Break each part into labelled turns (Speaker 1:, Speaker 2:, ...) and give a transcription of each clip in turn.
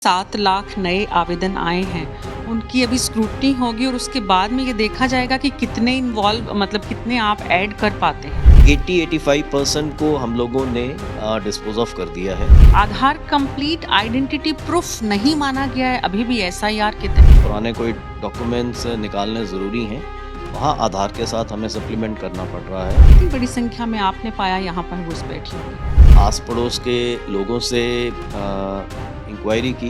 Speaker 1: 7 लाख नए आवेदन आए हैं, उनकी अभी स्क्रूटनी होगी और उसके बाद में ये देखा जाएगा कि कितने कितने आप ऐड कर पाते हैं।
Speaker 2: 80-85% को हम लोगों ने डिस्पोज ऑफ कर दिया है।
Speaker 1: आधार कंप्लीट आइडेंटिटी प्रूफ नहीं माना गया है अभी भी एसआईआर के तहत।
Speaker 2: पुराने कोई डॉक्यूमेंट्स निकालने ज़रूरी हैं, वहाँ आधार के साथ हमें सप्लीमेंट करना पड़ रहा है।
Speaker 1: इतनी बड़ी संख्या में आपने पाया यहाँ पर घुसपैठी हुई।
Speaker 2: आस पड़ोस के लोगों से इंक्वायरी की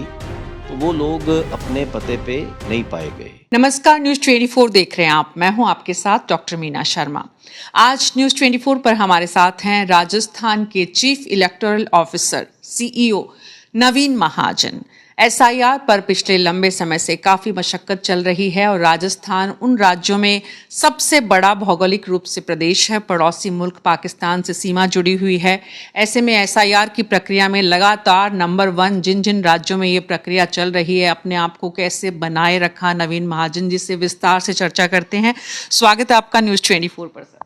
Speaker 2: तो वो लोग अपने पते पे नहीं पाए गए।
Speaker 1: नमस्कार, न्यूज 24 देख रहे हैं आप। मैं हूं आपके साथ डॉक्टर मीना शर्मा। आज न्यूज 24 पर हमारे साथ हैं राजस्थान के चीफ इलेक्टोरल ऑफिसर सीईओ नवीन महाजन। एसआईआर पर पिछले लंबे समय से काफी मशक्कत चल रही है और राजस्थान उन राज्यों में सबसे बड़ा भौगोलिक रूप से प्रदेश है। पड़ोसी मुल्क पाकिस्तान से सीमा जुड़ी हुई है। ऐसे में एसआईआर की प्रक्रिया में लगातार नंबर 1 जिन जिन राज्यों में ये प्रक्रिया चल रही है, अपने आप को कैसे बनाए रखा, नवीन महाजन जी से विस्तार से चर्चा करते हैं। स्वागत है आपका न्यूज 24 पर sir.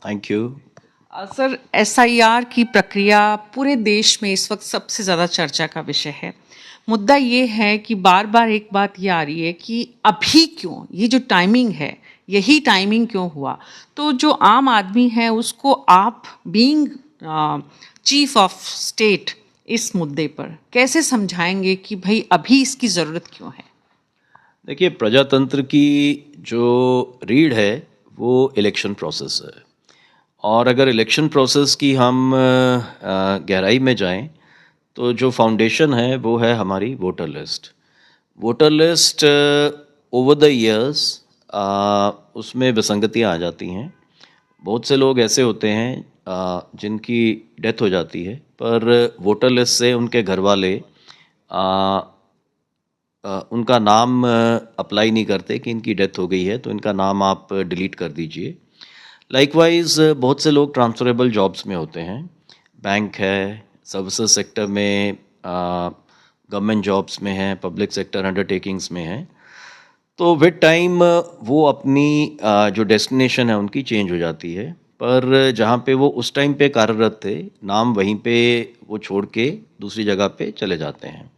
Speaker 2: Thank you
Speaker 1: sir, SIR की प्रक्रिया पूरे देश में इस वक्त सबसे ज़्यादा चर्चा का विषय है। मुद्दा ये है कि बार बार एक बात ये आ रही है कि अभी क्यों ये जो टाइमिंग है, यही टाइमिंग क्यों हुआ। तो जो आम आदमी है उसको आप बीइंग चीफ ऑफ स्टेट इस मुद्दे पर कैसे समझाएंगे कि भाई अभी इसकी ज़रूरत क्यों है।
Speaker 2: देखिए, प्रजातंत्र की जो रीढ़ है वो इलेक्शन प्रोसेस है, और अगर इलेक्शन प्रोसेस की हम गहराई में जाएं तो जो फाउंडेशन है वो है हमारी voter list. Voter list over the years उसमें विसंगतियां आ जाती हैं। बहुत से लोग ऐसे होते हैं जिनकी डेथ हो जाती है, पर वोटर लिस्ट से उनके घर वाले उनका नाम अप्लाई नहीं करते कि इनकी डेथ हो गई है तो इनका नाम आप डिलीट कर दीजिए। लाइकवाइज बहुत से लोग ट्रांसफरेबल जॉब्स में होते हैं, बैंक है, सर्विसेज सेक्टर में, गवर्नमेंट जॉब्स में हैं, पब्लिक सेक्टर अंडरटेकिंग्स में हैं। तो विद टाइम वो अपनी जो डेस्टिनेशन है उनकी चेंज हो जाती है, पर जहाँ पे वो उस टाइम पे कार्यरत थे नाम वहीं पे वो छोड़ के दूसरी जगह पे चले जाते हैं।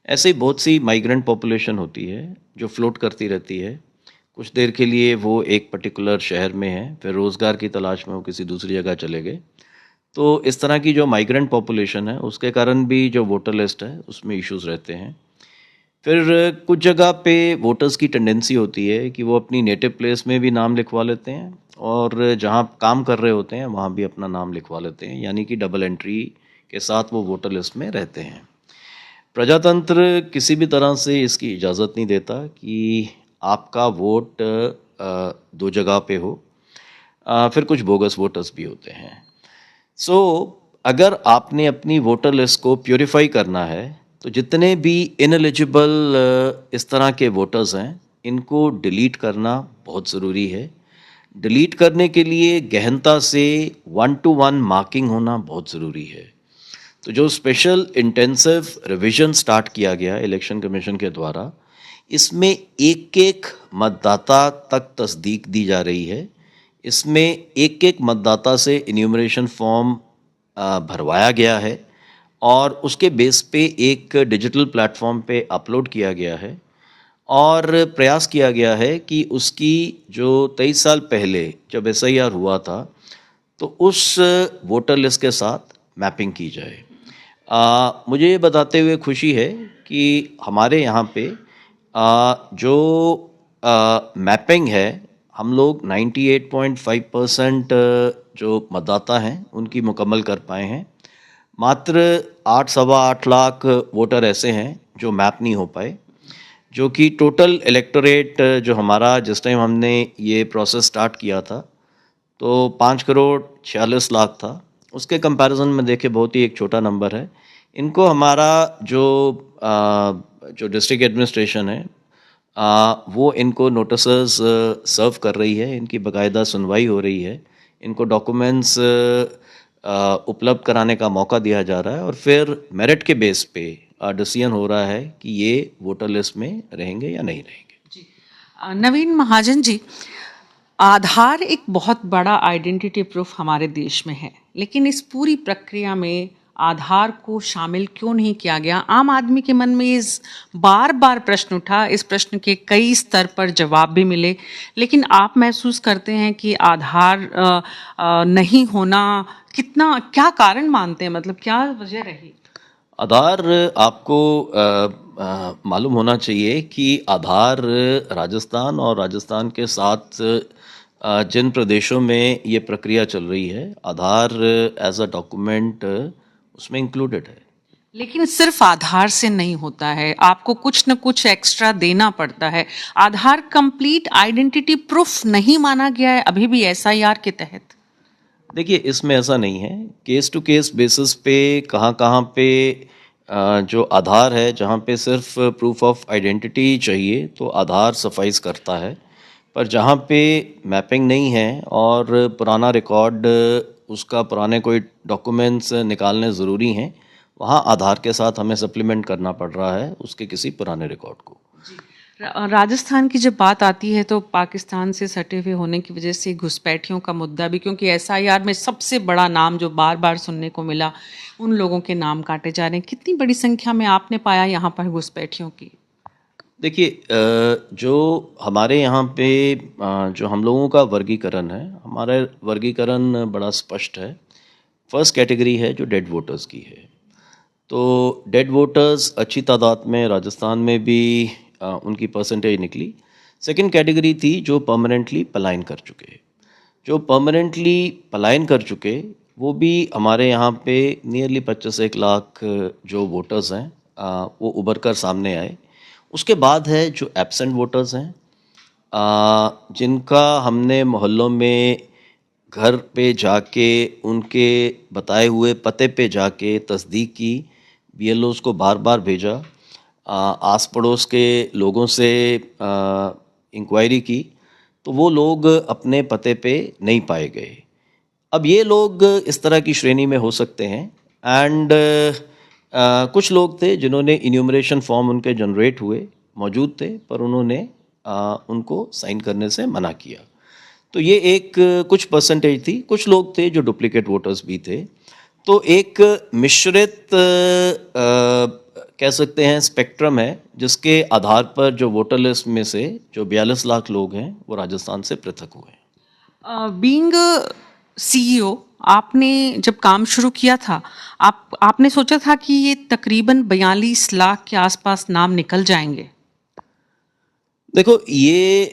Speaker 2: ऐसे ही बहुत सी माइग्रेंट पॉपुलेशन होती है जो फ्लोट करती रहती है। कुछ देर के लिए वो एक पर्टिकुलर शहर में है, फिर रोज़गार की तलाश में वो किसी दूसरी जगह चले गए। तो इस तरह की जो माइग्रेंट पॉपुलेशन है उसके कारण भी जो वोटर लिस्ट है उसमें इश्यूज रहते हैं। फिर कुछ जगह पे वोटर्स की टेंडेंसी होती है कि वो अपनी नेटिव प्लेस में भी नाम लिखवा लेते हैं और जहाँ काम कर रहे होते हैं वहाँ भी अपना नाम लिखवा लेते हैं, यानी कि डबल एंट्री के साथ वो वोटर लिस्ट में रहते हैं। प्रजातंत्र किसी भी तरह से इसकी इजाज़त नहीं देता कि आपका वोट दो जगह पे हो। फिर कुछ बोगस वोटर्स भी होते हैं। अगर आपने अपनी वोटर लिस्ट को प्योरीफाई करना है तो जितने भी इनएलिजिबल इस तरह के वोटर्स हैं इनको डिलीट करना बहुत ज़रूरी है। डिलीट करने के लिए गहनता से 1-to-1 मार्किंग होना बहुत ज़रूरी है। तो जो स्पेशल इंटेंसिव रिवीजन स्टार्ट किया गया इलेक्शन कमीशन के द्वारा, इसमें एक एक मतदाता तक तस्दीक दी जा रही है। इसमें एक एक मतदाता से इन्यूमरेशन फॉर्म भरवाया गया है और उसके बेस पे एक डिजिटल प्लेटफॉर्म पे अपलोड किया गया है और प्रयास किया गया है कि उसकी जो 23 साल पहले जब एसआईआर हुआ था तो उस वोटर लिस्ट के साथ मैपिंग की जाए। मुझे ये बताते हुए खुशी है कि हमारे यहाँ पे जो मैपिंग है, हम लोग 98.5% जो मतदाता हैं उनकी मुकम्मल कर पाए हैं। मात्र 8-8.25 लाख वोटर ऐसे हैं जो मैप नहीं हो पाए, जो कि टोटल इलेक्टोरेट जो हमारा जिस टाइम हमने ये प्रोसेस स्टार्ट किया था तो 5,46,00,000 था। उसके कंपैरिजन में देखें बहुत ही एक छोटा नंबर है। इनको हमारा जो डिस्ट्रिक्ट एडमिनिस्ट्रेशन है वो इनको नोटिसेस सर्व कर रही है, इनकी बाकायदा सुनवाई हो रही है, इनको डॉक्यूमेंट्स उपलब्ध कराने का मौका दिया जा रहा है और फिर मेरिट के बेस पे डिसीजन हो रहा है कि ये वोटर लिस्ट में रहेंगे या नहीं रहेंगे।
Speaker 1: जी, नवीन महाजन जी, आधार एक बहुत बड़ा आइडेंटिटी प्रूफ हमारे देश में है, लेकिन इस पूरी प्रक्रिया में आधार को शामिल क्यों नहीं किया गया? आम आदमी के मन में इस बार बार प्रश्न उठा, इस प्रश्न के कई स्तर पर जवाब भी मिले, लेकिन आप महसूस करते हैं कि आधार नहीं होना कितना, क्या कारण मानते हैं, मतलब क्या वजह रही?
Speaker 2: आधार आपको मालूम होना चाहिए कि आधार राजस्थान और राजस्थान के साथ जिन प्रदेशों में ये प्रक्रिया चल रही है, आधार एज अ डॉक्यूमेंट उसमें इंक्लूडेड है।
Speaker 1: लेकिन सिर्फ आधार से नहीं होता है, आपको कुछ न कुछ एक्स्ट्रा देना पड़ता है। आधार कंप्लीट आइडेंटिटी प्रूफ नहीं माना गया है अभी भी एसआईआर के तहत।
Speaker 2: देखिए, इसमें ऐसा नहीं है, केस टू केस बेसिस पे कहाँ कहाँ पे जो आधार है, जहाँ पे सिर्फ प्रूफ ऑफ आइडेंटिटी चाहिए तो आधार सफाइस करता है, पर जहाँ पे मैपिंग नहीं है और पुराना रिकॉर्ड, उसका पुराने कोई डॉक्यूमेंट्स निकालने ज़रूरी हैं, वहाँ आधार के साथ हमें सप्लीमेंट करना पड़ रहा है उसके किसी पुराने रिकॉर्ड को।
Speaker 1: राजस्थान की जब बात आती है तो पाकिस्तान से सटे हुए होने की वजह से घुसपैठियों का मुद्दा भी, क्योंकि एसआईआर में सबसे बड़ा नाम जो बार बार सुनने को मिला, उन लोगों के नाम काटे जा रहे हैं। कितनी बड़ी संख्या में आपने पाया यहाँ पर घुसपैठियों की?
Speaker 2: देखिए, जो हमारे यहाँ पे जो हम लोगों का वर्गीकरण है, हमारा वर्गीकरण बड़ा स्पष्ट है। फर्स्ट कैटेगरी है जो डेड वोटर्स की है, तो डेड वोटर्स अच्छी तादाद में राजस्थान में भी उनकी परसेंटेज निकली। सेकंड कैटेगरी थी जो परमानेंटली पलायन कर चुके। जो परमानेंटली पलायन कर चुके वो भी हमारे यहाँ पे नियरली 25 लाख जो वोटर्स हैं वो उभर कर सामने आए। उसके बाद है जो एब्सेंट वोटर्स हैं, जिनका हमने मोहल्लों में घर पे जाके उनके बताए हुए पते पे जाके तस्दीक की, बीएलओज़ को बार बार भेजा, आस पड़ोस के लोगों से इंक्वायरी की, तो वो लोग अपने पते पे नहीं पाए गए। अब ये लोग इस तरह की श्रेणी में हो सकते हैं, एंड कुछ लोग थे जिन्होंने इन्यूमरेशन फॉर्म उनके जनरेट हुए मौजूद थे, पर उन्होंने उनको साइन करने से मना किया। तो ये एक कुछ परसेंटेज थी। कुछ लोग थे जो डुप्लीकेट वोटर्स भी थे। तो एक मिश्रित कह सकते हैं स्पेक्ट्रम है, जिसके आधार पर जो वोटर लिस्ट में से जो 42 लाख लोग हैं वो राजस्थान से पृथक हुए हैं।
Speaker 1: बीइंग सीईओ, आपने जब काम शुरू किया था, आपने सोचा था कि ये तकरीबन 42 लाख के आसपास नाम निकल जाएंगे?
Speaker 2: देखो, ये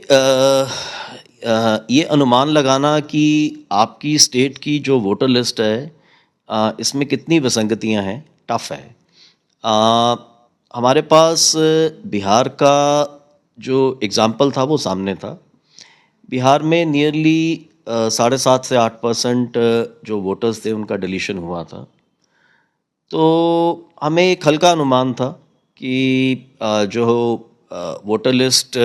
Speaker 2: अनुमान लगाना कि आपकी स्टेट की जो वोटर लिस्ट है इसमें कितनी विसंगतियां हैं, टफ है। हमारे पास बिहार का जो एग्ज़ाम्पल था वो सामने था। बिहार में नियरली 7.5 से 8% जो वोटर्स थे उनका डिलीशन हुआ था। तो हमें एक हल्का अनुमान था कि जो वोटर लिस्ट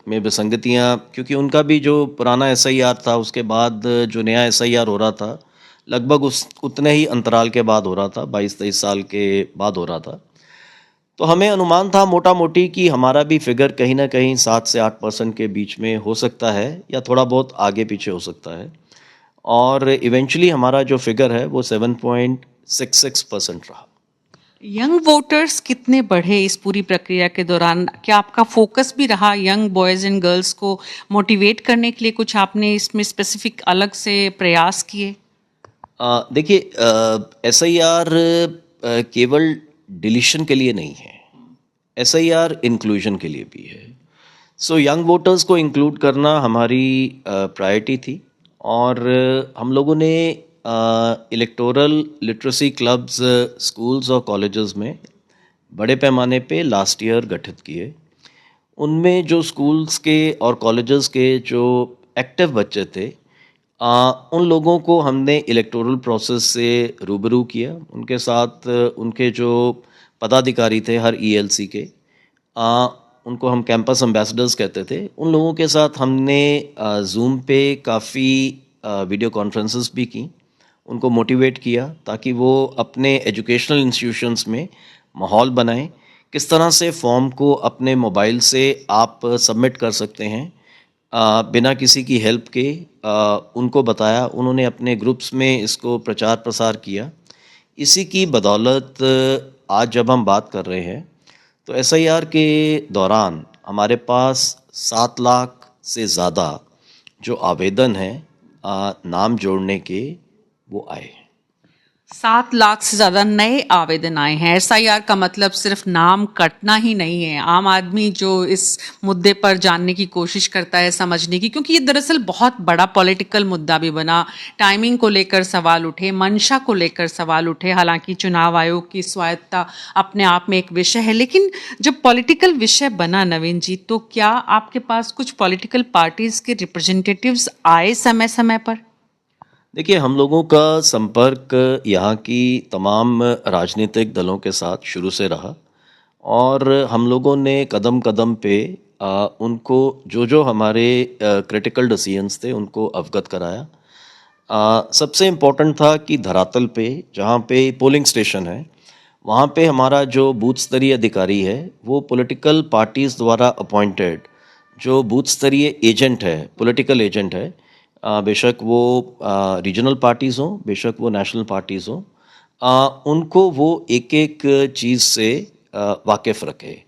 Speaker 2: में विसंगतियां, क्योंकि उनका भी जो पुराना एसआईआर था उसके बाद जो नया एसआईआर हो रहा था लगभग उतने ही अंतराल के बाद हो रहा था, 22-23 साल के बाद हो रहा था। तो हमें अनुमान था मोटा मोटी कि हमारा भी फिगर कहीं ना कहीं 7 से 8% के बीच में हो सकता है, या थोड़ा बहुत आगे पीछे हो सकता है। और इवेंचुअली हमारा जो फिगर है वो 7.66% रहा।
Speaker 1: यंग वोटर्स कितने बढ़े इस पूरी प्रक्रिया के दौरान? क्या आपका फोकस भी रहा यंग बॉयज़ एंड गर्ल्स को मोटिवेट करने के लिए? कुछ आपने इसमें स्पेसिफिक अलग से प्रयास किए?
Speaker 2: देखिए, एसआईआर केवल डिलीशन के लिए नहीं है, एसआईआर इंक्लूजन के लिए भी है। सो यंग वोटर्स को इंक्लूड करना हमारी प्रायोरिटी थी, और हम लोगों ने इलेक्टोरल लिटरेसी क्लब्स स्कूल्स और कॉलेजेस में बड़े पैमाने पे लास्ट ईयर गठित किए। उनमें जो स्कूल्स के और कॉलेजेस के जो एक्टिव बच्चे थे, उन लोगों को हमने इलेक्टोरल प्रोसेस से रूबरू किया। उनके साथ उनके जो पदाधिकारी थे हर ईएलसी के, उनको हम कैंपस एम्बेसडर्स कहते थे, उन लोगों के साथ हमने जूम पे काफ़ी वीडियो कॉन्फ्रेंसेस भी की, उनको मोटिवेट किया ताकि वो अपने एजुकेशनल इंस्टीट्यूशंस में माहौल बनाएं। किस तरह से फॉर्म को अपने मोबाइल से आप सबमिट कर सकते हैं बिना किसी की हेल्प के, उनको बताया। उन्होंने अपने ग्रुप्स में इसको प्रचार प्रसार किया इसी की बदौलत आज जब हम बात कर रहे हैं तो एसआईआर के दौरान हमारे पास 7 लाख से ज़्यादा जो आवेदन हैं नाम जोड़ने के वो आए हैं।
Speaker 1: 7 लाख से ज्यादा नए आवेदन आए हैं। एसआईआर का मतलब सिर्फ नाम कटना ही नहीं है। आम आदमी जो इस मुद्दे पर जानने की कोशिश करता है, समझने की, क्योंकि ये दरअसल बहुत बड़ा पॉलिटिकल मुद्दा भी बना। टाइमिंग को लेकर सवाल उठे, मंशा को लेकर सवाल उठे। हालांकि चुनाव आयोग की स्वायत्ता अपने आप में एक विषय है, लेकिन जब पॉलिटिकल विषय बना नवीन जी, तो क्या आपके पास कुछ पॉलिटिकल पार्टीज के रिप्रेजेंटेटिव्स आए समय समय पर?
Speaker 2: देखिए, हम लोगों का संपर्क यहाँ की तमाम राजनीतिक दलों के साथ शुरू से रहा और हम लोगों ने कदम कदम पे उनको जो जो हमारे क्रिटिकल डिसीजंस थे उनको अवगत कराया। सबसे इम्पोर्टेंट था कि धरातल पे जहाँ पे पोलिंग स्टेशन है वहाँ पे हमारा जो बूथ स्तरीय अधिकारी है वो पॉलिटिकल पार्टीज़ द्वारा अपॉइंटेड जो बूथ स्तरीय एजेंट है, पॉलिटिकल एजेंट है, बेशक वो रीजनल पार्टीज़ हों, बेशक वो नेशनल पार्टीज़ हों, उनको वो एक एक चीज़ से वाकिफ़ रखे।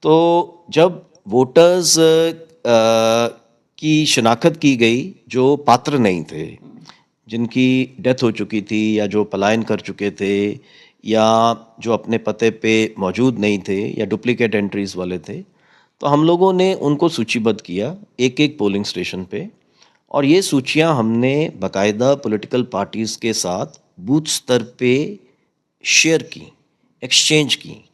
Speaker 2: तो जब वोटर्स की शिनाख्त की गई जो पात्र नहीं थे, जिनकी डेथ हो चुकी थी या जो पलायन कर चुके थे या जो अपने पते पे मौजूद नहीं थे या डुप्लीकेट एंट्रीज़ वाले थे, तो हम लोगों ने उनको सूचीबद्ध किया एक एक पोलिंग स्टेशन पे और ये सूचियां हमने बाकायदा पॉलिटिकल पार्टीज़ के साथ बूथ स्तर पे शेयर की, एक्सचेंज की।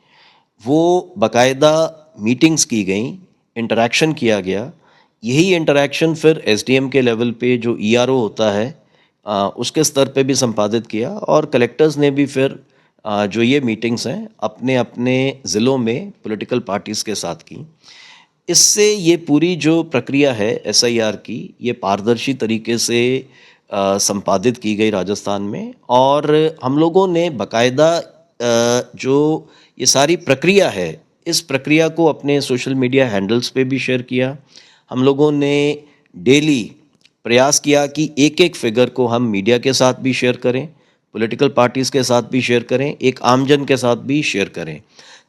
Speaker 2: वो बाकायदा मीटिंग्स की गई, इंटरेक्शन किया गया। यही इंटरेक्शन फिर एसडीएम के लेवल पे जो ईआरओ होता है उसके स्तर पे भी संपादित किया और कलेक्टर्स ने भी फिर जो ये मीटिंग्स हैं अपने अपने ज़िलों में पॉलिटिकल पार्टीज़ के साथ की। इससे ये पूरी जो प्रक्रिया है एसआईआर की ये पारदर्शी तरीके से संपादित की गई राजस्थान में और हम लोगों ने बाकायदा जो ये सारी प्रक्रिया है इस प्रक्रिया को अपने सोशल मीडिया हैंडल्स पे भी शेयर किया। हम लोगों ने डेली प्रयास किया कि एक एक फिगर को हम मीडिया के साथ भी शेयर करें, पॉलिटिकल पार्टीज़ के साथ भी शेयर करें, एक आमजन के साथ भी शेयर करें,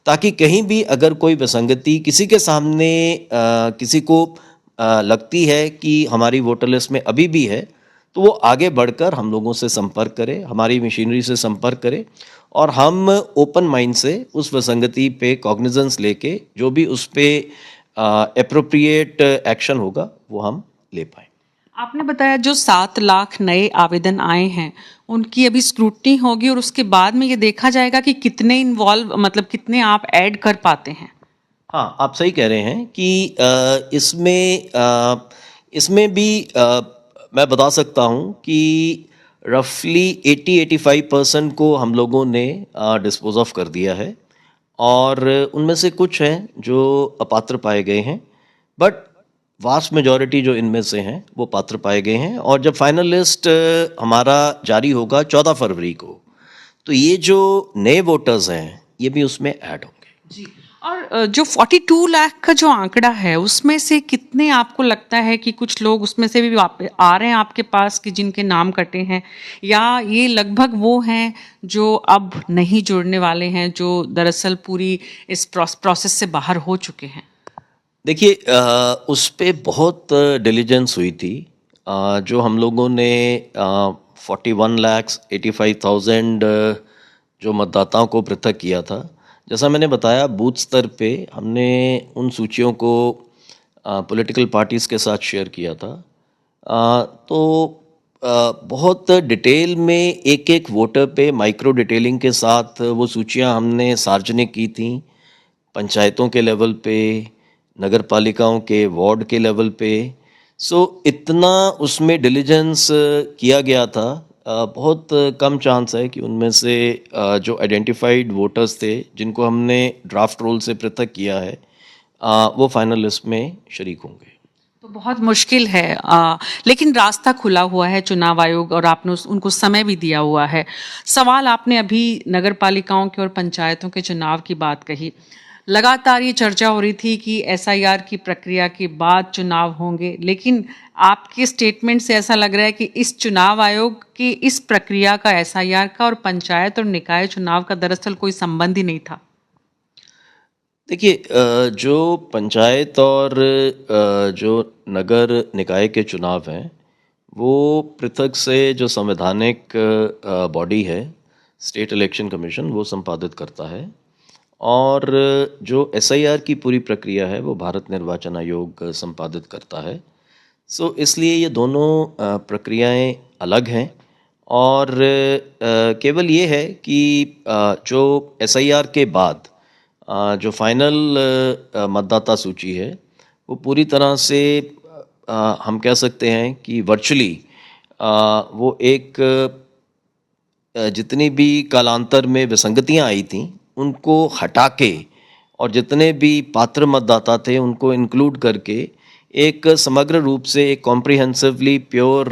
Speaker 2: ताकि कहीं भी अगर कोई विसंगति किसी के सामने किसी को लगती है कि हमारी वोटर लिस्ट में अभी भी है तो वो आगे बढ़कर हम लोगों से संपर्क करे, हमारी मशीनरी से संपर्क करे और हम ओपन माइंड से उस विसंगति पे कॉग्निजेंस लेके जो भी उस पे एप्रोप्रिएट एक्शन होगा वो हम ले पाएँ।
Speaker 1: आपने बताया जो 7 लाख नए आवेदन आए हैं उनकी अभी स्क्रूटनी होगी और उसके बाद में ये देखा जाएगा कि कितने इन्वॉल्व, मतलब कितने आप ऐड कर पाते हैं।
Speaker 2: हाँ, आप सही कह रहे हैं कि इसमें भी मैं बता सकता हूँ कि रफली 80-85% को हम लोगों ने डिस्पोज ऑफ कर दिया है और उनमें से कुछ हैं जो अपात्र पाए गए हैं, बट वास्ट मेजॉरिटी जो इनमें से हैं वो पात्र पाए गए हैं और जब फाइनल लिस्ट हमारा जारी होगा 14 फरवरी को तो ये जो नए वोटर्स हैं ये भी उसमें ऐड होंगे।
Speaker 1: जी, और जो 42 लाख का जो आंकड़ा है उसमें से कितने आपको लगता है कि कुछ लोग उसमें से भी आ रहे हैं आपके पास कि जिनके नाम कटे हैं, या ये लगभग वो हैं जो अब नहीं जुड़ने वाले हैं, जो दरअसल पूरी इस प्रोसेस से बाहर हो चुके हैं?
Speaker 2: देखिए, उस पे बहुत डिलीजेंस हुई थी। जो हम लोगों ने 41,85,000 जो मतदाताओं को पृथक किया था, जैसा मैंने बताया बूथ स्तर पे हमने उन सूचियों को पॉलिटिकल पार्टीज़ के साथ शेयर किया था। तो बहुत डिटेल में एक एक वोटर पे माइक्रो डिटेलिंग के साथ वो सूचियां हमने सार्वजनिक की थी, पंचायतों के लेवल पे, नगर पालिकाओं के वार्ड के लेवल पे। सो इतना उसमें डिलीजेंस किया गया था, बहुत कम चांस है कि उनमें से जो आइडेंटिफाइड वोटर्स थे जिनको हमने ड्राफ्ट रोल से पृथक किया है वो फाइनल लिस्ट में शरीक होंगे।
Speaker 1: तो बहुत मुश्किल है, लेकिन रास्ता खुला हुआ है चुनाव आयोग और आपने उनको समय भी दिया हुआ है। सवाल आपने अभी नगर पालिकाओं के और पंचायतों के चुनाव की बात कही, लगातार ये चर्चा हो रही थी कि एसआईआर की प्रक्रिया के बाद चुनाव होंगे, लेकिन आपके स्टेटमेंट से ऐसा लग रहा है कि इस चुनाव आयोग की इस प्रक्रिया का, एसआईआर का और पंचायत और निकाय चुनाव का दरअसल कोई संबंध ही नहीं था।
Speaker 2: देखिए जो पंचायत और जो नगर निकाय के चुनाव हैं वो पृथक से जो संवैधानिक बॉडी है स्टेट इलेक्शन कमीशन वो संपादित करता है और जो एसआईआर की पूरी प्रक्रिया है वो भारत निर्वाचन आयोग संपादित करता है। सो इसलिए ये दोनों प्रक्रियाएं अलग हैं और केवल ये है कि जो एसआईआर के बाद जो फाइनल मतदाता सूची है वो पूरी तरह से हम कह सकते हैं कि वर्चुअली वो एक जितनी भी कालांतर में विसंगतियां आई थीं उनको हटा के और जितने भी पात्र मतदाता थे उनको इंक्लूड करके एक समग्र रूप से एक कॉम्प्रिहेंसिवली प्योर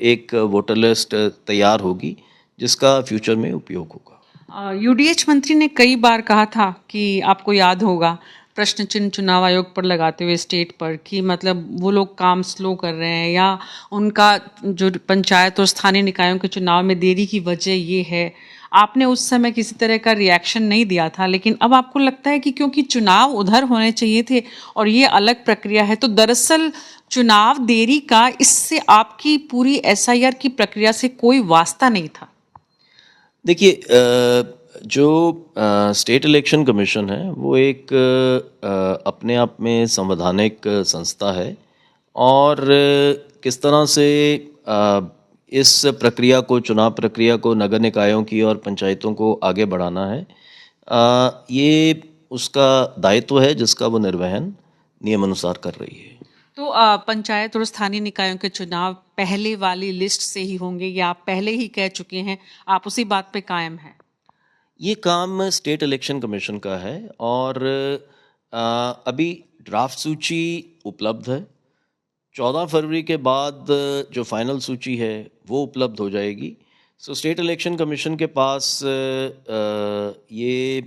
Speaker 2: एक वोटर लिस्ट तैयार होगी जिसका फ्यूचर में उपयोग होगा।
Speaker 1: यूडीएच मंत्री ने कई बार कहा था कि आपको याद होगा प्रश्न चिन्ह चुनाव आयोग पर लगाते हुए स्टेट पर कि मतलब वो लोग काम स्लो कर रहे हैं या उनका जो पंचायत और स्थानीय निकायों के चुनाव में देरी की वजह ये है। आपने उस समय किसी तरह का रिएक्शन नहीं दिया था, लेकिन अब आपको लगता है कि क्योंकि चुनाव उधर होने चाहिए थे और ये अलग प्रक्रिया है, तो दरअसल चुनाव देरी का इससे आपकी पूरी एसआईआर की प्रक्रिया से कोई वास्ता नहीं था।
Speaker 2: देखिए जो स्टेट इलेक्शन कमीशन है वो एक अपने आप में संवैधानिक संस्था है और किस तरह से इस प्रक्रिया को चुनाव प्रक्रिया को नगर निकायों की और पंचायतों को आगे बढ़ाना है ये उसका दायित्व है जिसका वो निर्वहन नियमानुसार कर रही है।
Speaker 1: तो पंचायत और स्थानीय निकायों के चुनाव पहले वाली लिस्ट से ही होंगे या आप पहले ही कह चुके हैं, आप उसी बात पे कायम हैं?
Speaker 2: ये काम स्टेट इलेक्शन कमीशन का है और अभी ड्राफ्ट सूची उपलब्ध है। 14 फरवरी के बाद जो फाइनल सूची है वो उपलब्ध हो जाएगी। सो स्टेट इलेक्शन कमीशन के पास ये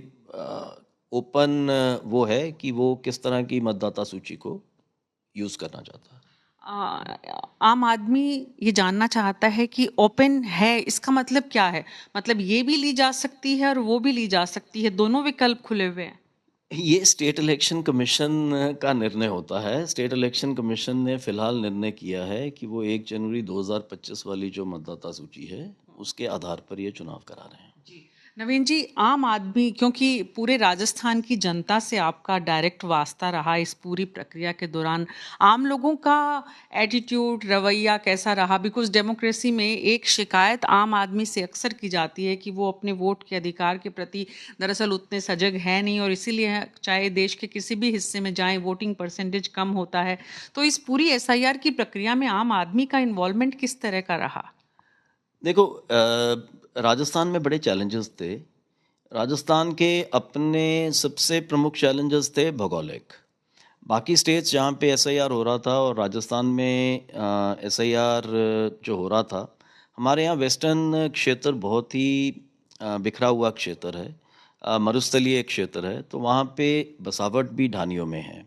Speaker 2: ओपन वो है कि वो किस तरह की मतदाता सूची को यूज़ करना चाहता है।
Speaker 1: आम आदमी ये जानना चाहता है कि ओपन है इसका मतलब क्या है? मतलब ये भी ली जा सकती है और वो भी ली जा सकती है, दोनों विकल्प खुले हुए हैं।
Speaker 2: ये स्टेट इलेक्शन कमीशन का निर्णय होता है। स्टेट इलेक्शन कमीशन ने फिलहाल निर्णय किया है कि वो 1 जनवरी 2025 वाली जो मतदाता सूची है उसके आधार पर ये चुनाव करा रहे हैं।
Speaker 1: जी। नवीन जी, आम आदमी, क्योंकि पूरे राजस्थान की जनता से आपका डायरेक्ट वास्ता रहा इस पूरी प्रक्रिया के दौरान, आम लोगों का एटीट्यूड, रवैया कैसा रहा? बिकॉज डेमोक्रेसी में एक शिकायत आम आदमी से अक्सर की जाती है कि वो अपने वोट के अधिकार के प्रति दरअसल उतने सजग है नहीं और इसीलिए चाहे देश के किसी भी हिस्से में जाएं वोटिंग परसेंटेज कम होता है। तो इस पूरी एसआईआर की प्रक्रिया में आम आदमी का इन्वॉल्वमेंट किस तरह का रहा?
Speaker 2: देखो राजस्थान में बड़े चैलेंजेस थे। राजस्थान के अपने सबसे प्रमुख चैलेंजेस थे भौगोलिक। बाकी स्टेट्स जहाँ पे एसआईआर हो रहा था और राजस्थान में एसआईआर जो हो रहा था, हमारे यहाँ वेस्टर्न क्षेत्र बहुत ही बिखरा हुआ क्षेत्र है, मरुस्थलीय क्षेत्र है, तो वहाँ पे बसावट भी ढानियों में है।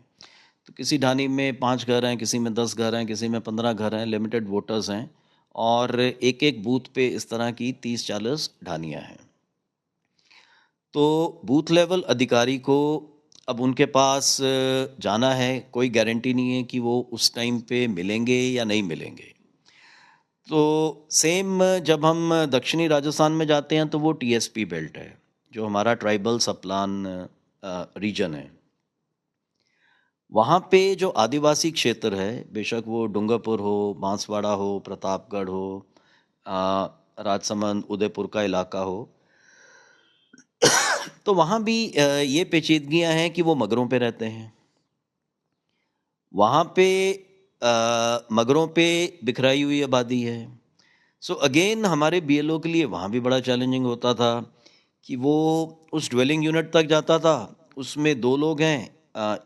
Speaker 2: तो किसी ढानी में 5 घर हैं, किसी में 10 घर हैं, किसी में 15 घर हैं, लिमिटेड वोटर्स हैं और एक एक बूथ पे इस तरह की 30-40 ढानियाँ हैं। तो बूथ लेवल अधिकारी को अब उनके पास जाना है, कोई गारंटी नहीं है कि वो उस टाइम पे मिलेंगे या नहीं मिलेंगे। तो सेम जब हम दक्षिणी राजस्थान में जाते हैं तो वो टीएसपी बेल्ट है जो हमारा ट्राइबल सब प्लान रीजन है। वहाँ पे जो आदिवासी क्षेत्र है, बेशक वो डूंगरपुर हो, बांसवाड़ा हो, प्रतापगढ़ हो, राजसमंद, उदयपुर का इलाका हो, तो वहाँ भी ये पेचीदगियाँ हैं कि वो मगरों पे रहते हैं। वहाँ पे मगरों पे बिखराई हुई आबादी है। सो अगेन हमारे बीएलओ के लिए वहाँ भी बड़ा चैलेंजिंग होता था कि वो उस ड्वेलिंग यूनिट तक जाता था, उसमें 2 लोग हैं,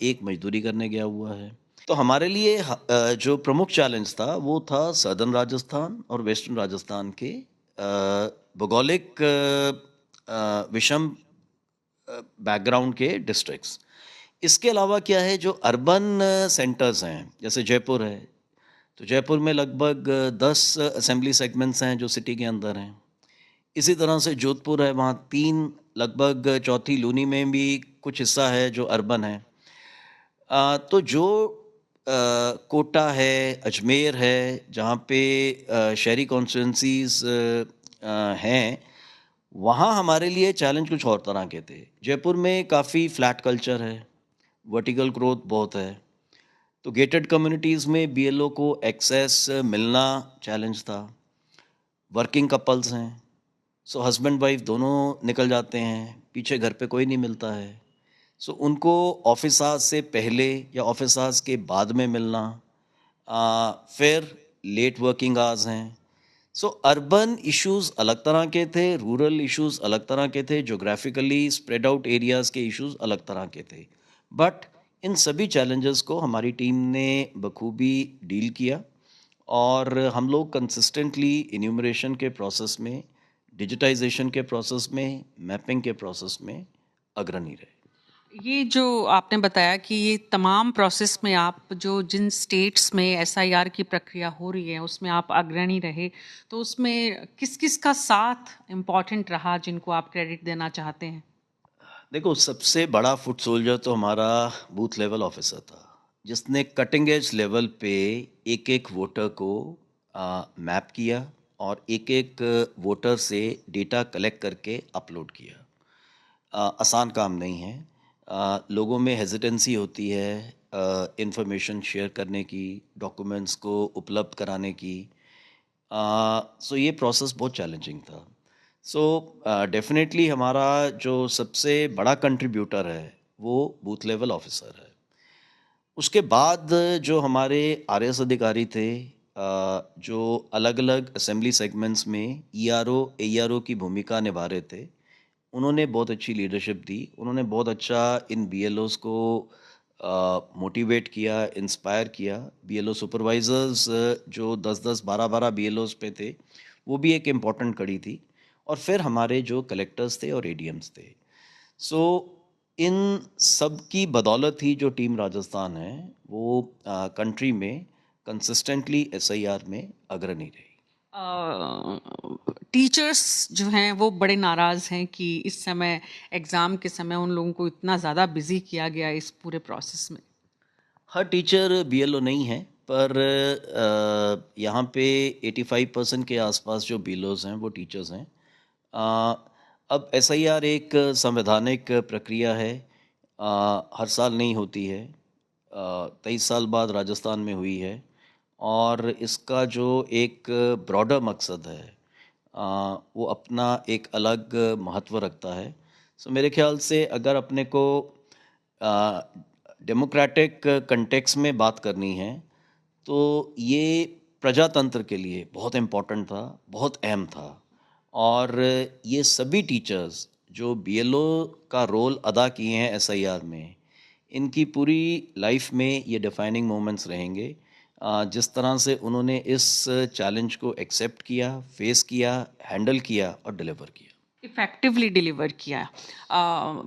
Speaker 2: एक मजदूरी करने गया हुआ है। तो हमारे लिए जो प्रमुख चैलेंज था वो था सदर्न राजस्थान और वेस्टर्न राजस्थान के भौगोलिक विषम बैकग्राउंड के डिस्ट्रिक्ट्स। इसके अलावा क्या है, जो अर्बन सेंटर्स हैं जैसे जयपुर है, तो जयपुर में लगभग 10 असेंबली सेगमेंट्स हैं जो सिटी के अंदर हैं। इसी तरह से जोधपुर है, वहाँ 3, लगभग चौथी लूनी में भी कुछ हिस्सा है जो अर्बन है। तो जो कोटा है, अजमेर है, जहाँ पे शहरी कॉन्स्टिट्यूंसीज हैं, वहाँ हमारे लिए चैलेंज कुछ और तरह के थे। जयपुर में काफ़ी फ्लैट कल्चर है, वर्टिकल ग्रोथ बहुत है, तो गेटेड कम्युनिटीज़ में बीएलओ को एक्सेस मिलना चैलेंज था। वर्किंग कपल्स हैं, सो हस्बैंड वाइफ दोनों निकल जाते हैं, पीछे घर पे कोई नहीं मिलता है। सो उनको ऑफिस आवर्स से पहले या ऑफिस आवर्स के बाद में मिलना, फिर लेट वर्किंग आवर्स हैं। सो अर्बन इश्यूज अलग तरह के थे, रूरल इश्यूज अलग तरह के थे, जोग्राफिकली स्प्रेड आउट एरियाज के इश्यूज अलग तरह के थे। बट इन सभी चैलेंजेस को हमारी टीम ने बखूबी डील किया और हम लोग कंसिस्टेंटली इन्यूमरेशन के प्रोसेस में, डिजिटाइजेशन के प्रोसेस में, मैपिंग के प्रोसेस में अग्रणी रहे।
Speaker 1: ये जो आपने बताया कि ये तमाम प्रोसेस में आप जो जिन स्टेट्स में एसआईआर की प्रक्रिया हो रही है उसमें आप अग्रणी रहे, तो उसमें किस किस का साथ इम्पोर्टेंट रहा जिनको आप क्रेडिट देना चाहते हैं?
Speaker 2: देखो, सबसे बड़ा फुट सोल्जर तो हमारा बूथ लेवल ऑफिसर था, जिसने कटिंग एज लेवल पे एक एक वोटर को मैप किया और एक एक वोटर से डेटा कलेक्ट करके अपलोड किया। आसान काम नहीं है। लोगों में हेजिटेंसी होती है इंफॉर्मेशन शेयर करने की, डॉक्यूमेंट्स को उपलब्ध कराने की। सो ये प्रोसेस बहुत चैलेंजिंग था। सो डेफिनेटली हमारा जो सबसे बड़ा कंट्रीब्यूटर है वो बूथ लेवल ऑफिसर है। उसके बाद जो हमारे आरएस अधिकारी थे, जो अलग अलग असेंबली सेगमेंट्स में ईआरओ एईआरओ की भूमिका निभा रहे थे, उन्होंने बहुत अच्छी लीडरशिप दी। उन्होंने बहुत अच्छा इन बीएलओस को मोटिवेट किया, इंस्पायर किया। बीएलओ सुपरवाइजर्स जो 10-10, 12-12 बीएलओस पे थे, वो भी एक इम्पॉर्टेंट कड़ी थी। और फिर हमारे जो कलेक्टर्स थे और एडीएम्स थे। सो इन सब की बदौलत ही जो टीम राजस्थान है वो कंट्री में कंसिस्टेंटली एसआईआर में अग्रणी रही।
Speaker 1: टीचर्स जो हैं वो बड़े नाराज़ हैं कि इस समय एग्ज़ाम के समय उन लोगों को इतना ज़्यादा बिजी किया गया इस पूरे प्रोसेस में।
Speaker 2: हर टीचर बीएलओ नहीं है, पर यहाँ पे 85% के आसपास जो बीएलओज हैं वो टीचर्स हैं। अब एसआईआर एक संवैधानिक प्रक्रिया है, हर साल नहीं होती है। 23 साल बाद राजस्थान में हुई है और इसका जो एक ब्रॉडर मकसद है वो अपना एक अलग महत्व रखता है। सो मेरे ख्याल से अगर अपने को डेमोक्रेटिक कंटेक्स में बात करनी है तो ये प्रजातंत्र के लिए बहुत इम्पोर्टेंट था, बहुत अहम था। और ये सभी टीचर्स जो बीएलओ का रोल अदा किए हैं एसआईआर में, इनकी पूरी लाइफ में ये डिफाइनिंग मोमेंट्स रहेंगे। जिस तरह से उन्होंने इस चैलेंज को एक्सेप्ट किया, फेस किया, हैंडल किया और डिलीवर किया।
Speaker 1: इफेक्टिवली डिलीवर किया।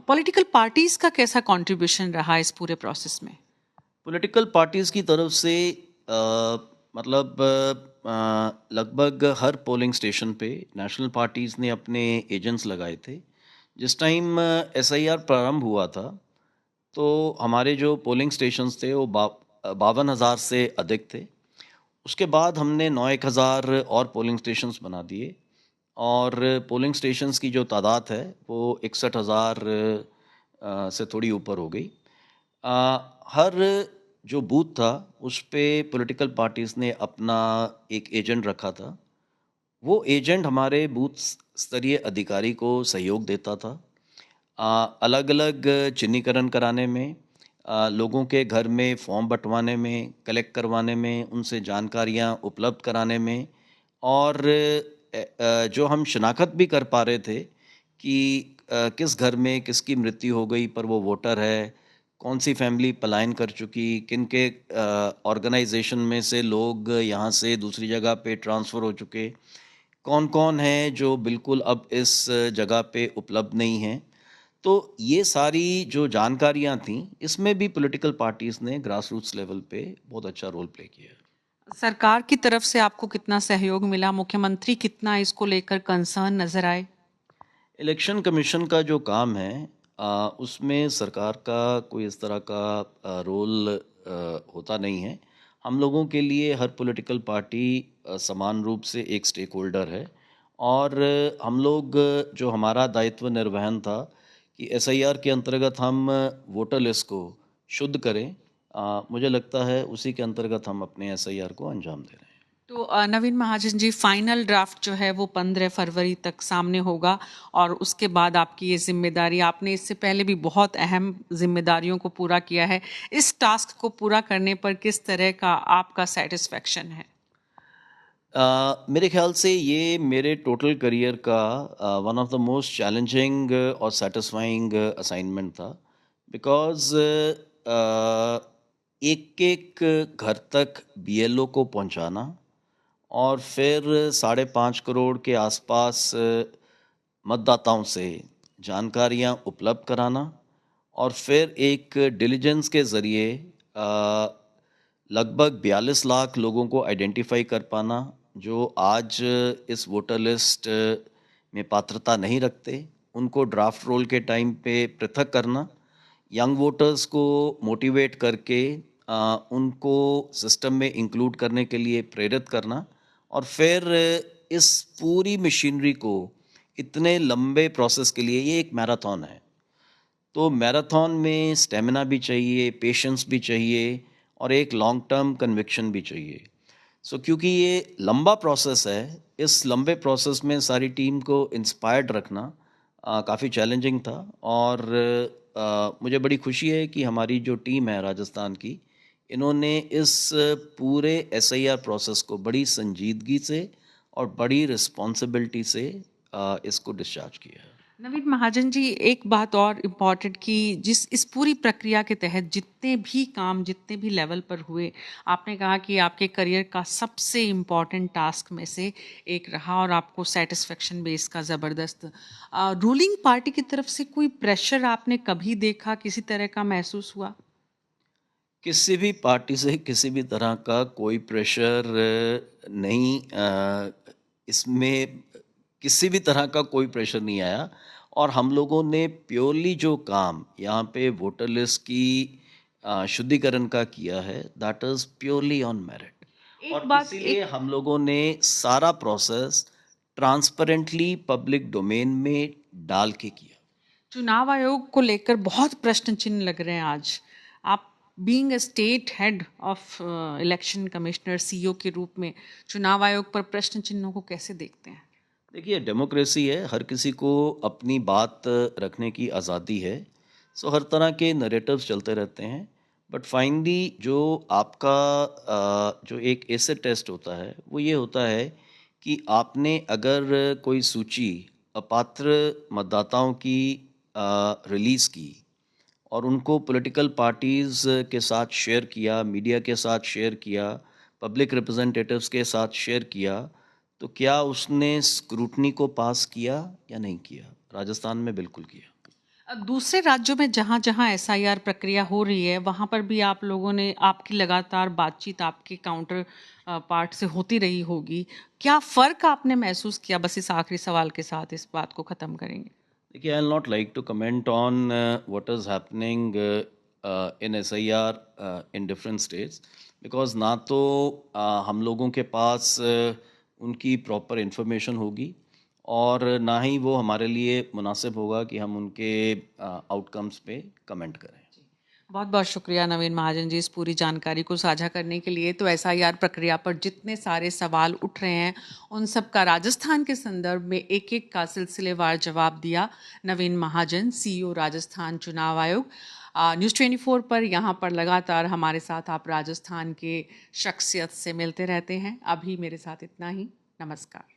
Speaker 1: पॉलिटिकल पार्टीज़ का कैसा कंट्रीब्यूशन रहा इस पूरे प्रोसेस में?
Speaker 2: पॉलिटिकल पार्टीज़ की तरफ से मतलब लगभग हर पोलिंग स्टेशन पे नेशनल पार्टीज़ ने अपने एजेंट्स लगाए थे। जिस टाइम एसआईआर प्रारंभ हुआ था तो हमारे जो पोलिंग स्टेशंस थे वो 52,000 से अधिक थे। उसके बाद हमने 9-1,000 और पोलिंग स्टेशंस बना दिए और पोलिंग स्टेशंस की जो तादाद है वो 61,000 से थोड़ी ऊपर हो गई। हर जो बूथ था उस पे पॉलिटिकल पार्टीज़ ने अपना एक एजेंट रखा था। वो एजेंट हमारे बूथ स्तरीय अधिकारी को सहयोग देता था अलग अलग चिन्हीकरण कराने में, लोगों के घर में फॉर्म बंटवाने में, कलेक्ट करवाने में, उनसे जानकारियाँ उपलब्ध कराने में। और जो हम शिनाख्त भी कर पा रहे थे कि किस घर में किसकी मृत्यु हो गई पर वो वोटर है, कौन सी फैमिली पलायन कर चुकी, किन के ऑर्गेनाइजेशन में से लोग यहाँ से दूसरी जगह पे ट्रांसफ़र हो चुके, कौन कौन है जो बिल्कुल अब इस जगह पे उपलब्ध नहीं हैं। तो ये सारी जो जानकारियां थी, इसमें भी पॉलिटिकल पार्टीज ने ग्रास रूट्स लेवल पे बहुत अच्छा रोल प्ले किया।
Speaker 1: सरकार की तरफ से आपको कितना सहयोग मिला? मुख्यमंत्री कितना इसको लेकर कंसर्न नजर आए?
Speaker 2: इलेक्शन कमीशन का जो काम है, उसमें सरकार का कोई इस तरह का रोल होता नहीं है। हम लोगों के लिए हर पॉलिटिकल पार्टी समान रूप से एक स्टेक होल्डर है, और हम लोग जो हमारा दायित्व निर्वहन था कि एसआईआर के अंतर्गत हम वोटर लिस्ट को शुद्ध करें, मुझे लगता है उसी के अंतर्गत हम अपने एसआईआर को अंजाम दे रहे हैं।
Speaker 1: तो नवीन महाजन जी, फाइनल ड्राफ्ट जो है वो 15 फरवरी तक सामने होगा और उसके बाद आपकी ये जिम्मेदारी, आपने इससे पहले भी बहुत अहम जिम्मेदारियों को पूरा किया है, इस टास्क को पूरा करने पर किस तरह का आपका सेटिस्फेक्शन है?
Speaker 2: मेरे ख्याल से ये मेरे टोटल करियर का one of the most challenging और सेटिस्फाइंग असाइनमेंट था, बिकॉज एक एक घर तक बीएलओ को पहुंचाना और फिर 5.5 करोड़ के आसपास मतदाताओं से जानकारियां उपलब्ध कराना, और फिर एक डिलीजेंस के ज़रिए लगभग 42 लाख लोगों को आइडेंटिफाई कर पाना जो आज इस वोटर लिस्ट में पात्रता नहीं रखते, उनको ड्राफ्ट रोल के टाइम पे पृथक करना, यंग वोटर्स को मोटिवेट करके उनको सिस्टम में इंक्लूड करने के लिए प्रेरित करना, और फिर इस पूरी मशीनरी को इतने लंबे प्रोसेस के लिए, ये एक मैराथन है, तो मैराथन में स्टेमिना भी चाहिए, पेशेंस भी चाहिए, और एक लॉन्ग टर्म कन्विक्शन भी चाहिए। क्योंकि ये लंबा प्रोसेस है, इस लंबे प्रोसेस में सारी टीम को इंस्पायर्ड रखना काफ़ी चैलेंजिंग था, और मुझे बड़ी खुशी है कि हमारी जो टीम है राजस्थान की, इन्होंने इस पूरे एसआईआर प्रोसेस को बड़ी संजीदगी से और बड़ी रिस्पॉन्सिबिलिटी से इसको डिस्चार्ज किया है।
Speaker 1: नवीन महाजन जी, एक बात और इम्पॉर्टेंट कि जिस इस पूरी प्रक्रिया के तहत जितने भी काम जितने भी लेवल पर हुए, आपने कहा कि आपके करियर का सबसे इम्पॉर्टेंट टास्क में से एक रहा और आपको सेटिस्फेक्शन भी इसका ज़बरदस्त। रूलिंग पार्टी की तरफ से कोई प्रेशर आपने कभी देखा, किसी तरह का महसूस हुआ?
Speaker 2: किसी भी पार्टी से किसी भी तरह का कोई प्रेशर नहीं, इसमें किसी भी तरह का कोई प्रेशर नहीं आया, और हम लोगों ने प्योरली जो काम यहाँ पे वोटर लिस्ट की शुद्धिकरण का किया है, that is purely on merit, और इसीलिए हम लोगों ने सारा प्रोसेस ट्रांसपेरेंटली पब्लिक डोमेन में डाल के किया।
Speaker 1: चुनाव आयोग को लेकर बहुत प्रश्न चिन्ह लग रहे हैं आज। आप being a state head of election commissioner, CEO के रूप में चुनाव आयोग पर प्रश्न चिन्हों को कैसे देखते हैं?
Speaker 2: देखिए, डेमोक्रेसी है, हर किसी को अपनी बात रखने की आज़ादी है, हर तरह के नरेटिव्स चलते रहते हैं, बट फाइनली जो आपका जो एक एसिड टेस्ट होता है वो ये होता है कि आपने अगर कोई सूची अपात्र मतदाताओं की रिलीज़ की और उनको पॉलिटिकल पार्टीज़ के साथ शेयर किया, मीडिया के साथ शेयर किया, पब्लिक रिप्रेजेंटेटिव्स के साथ शेयर किया, तो क्या उसने स्क्रूटनी को पास किया या नहीं किया? राजस्थान में बिल्कुल किया।
Speaker 1: दूसरे राज्यों में जहाँ जहाँ एसआईआर प्रक्रिया हो रही है, वहाँ पर भी आप लोगों ने, आपकी लगातार बातचीत आपके काउंटर पार्ट से होती रही होगी। क्या फ़र्क आपने महसूस किया? बस इस आखिरी सवाल के साथ इस बात को ख़त्म करेंगे।
Speaker 2: देखिए, I will not like to comment on what is happening in SIR in different states, because ना तो हम लोगों के पास उनकी प्रॉपर इन्फॉर्मेशन होगी, और ना ही वो हमारे लिए मुनासिब होगा कि हम उनके आउटकम्स पे कमेंट करें।
Speaker 1: बहुत बहुत शुक्रिया नवीन महाजन जी, इस पूरी जानकारी को साझा करने के लिए। तो एसआईआर प्रक्रिया पर जितने सारे सवाल उठ रहे हैं, उन सब का राजस्थान के संदर्भ में एक एक का सिलसिलेवार जवाब दिया नवीन महाजन, सीईओ राजस्थान चुनाव आयोग। न्यूज़ 24 पर यहाँ पर लगातार हमारे साथ आप राजस्थान के शख्सियत से मिलते रहते हैं। अभी मेरे साथ इतना ही। नमस्कार।